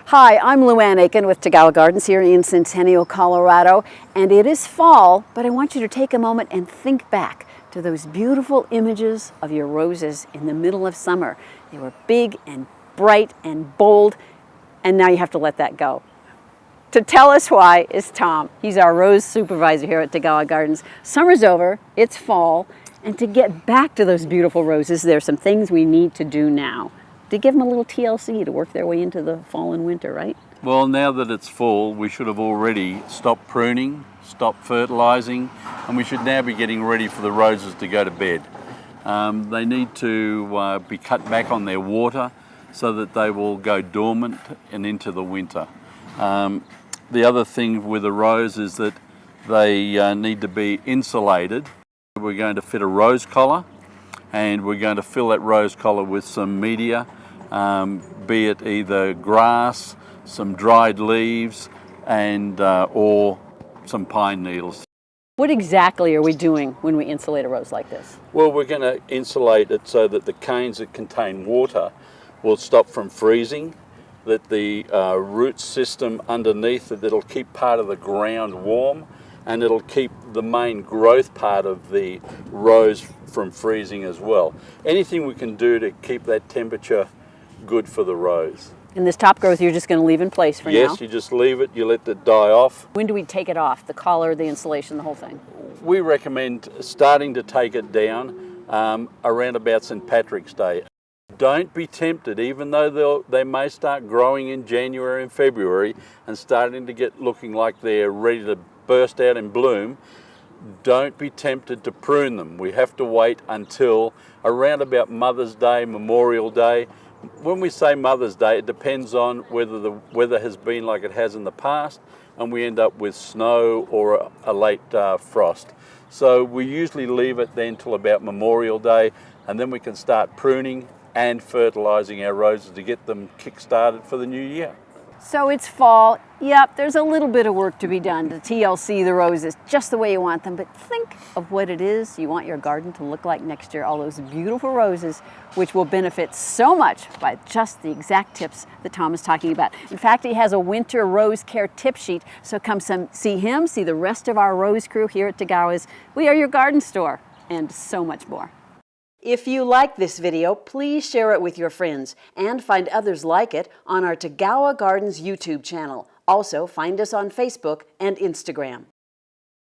Hi, I'm Luann Aiken with Tagawa Gardens here in Centennial, Colorado, and it is fall, but I want you to take a moment and think back to those beautiful images of your roses in the middle of summer. They were big and bright and bold, and now you have to let that go. To tell us why is Tom. He's our rose supervisor here at Tagawa Gardens. Summer's over, it's fall, and to get back to those beautiful roses, there's some things we need to do now to give them a little TLC to work their way into the fall and winter, right? Well, now that it's fall, we should have already stopped pruning, stopped fertilizing, and we should now be getting ready for the roses to go to bed. They need to be cut back on their water so that they will go dormant and into the winter. The other thing with the rose is that they need to be insulated. We're going to fit a rose collar, and we're going to fill that rose collar with some media, be it either grass, some dried leaves, and or some pine needles. What exactly are we doing when we insulate a rose like this? Well, we're going to insulate it so that the canes that contain water will stop from freezing, that the root system underneath it, it'll keep part of the ground warm, and it'll keep the main growth part of the rose from freezing as well. Anything we can do to keep that temperature good for the rose. And this top growth you're just going to leave in place for now? Yes, you just leave it, you let it die off. When do we take it off? The collar, the insulation, the whole thing? We recommend starting to take it down around about St. Patrick's Day. Don't be tempted, even though they may start growing in January and February and starting to get looking like they're ready to burst out in bloom. Don't be tempted to prune them. We have to wait until around about Mother's Day, Memorial Day. When we say Mother's Day, it depends on whether the weather has been like it has in the past and we end up with snow or a late frost. So we usually leave it then till about Memorial Day, and then we can start pruning and fertilizing our roses to get them kick-started for the new year. So it's fall. Yep, there's a little bit of work to be done to TLC the roses just the way you want them, but think of what it is you want your garden to look like next year. All those beautiful roses, which will benefit so much by just the exact tips that Tom is talking about. In fact, he has a winter rose care tip sheet, so come see him, see the rest of our rose crew here at Tagawa's. We are your garden store, and so much more. If you like this video, please share it with your friends and find others like it on our Tagawa Gardens YouTube channel. Also, find us on Facebook and Instagram.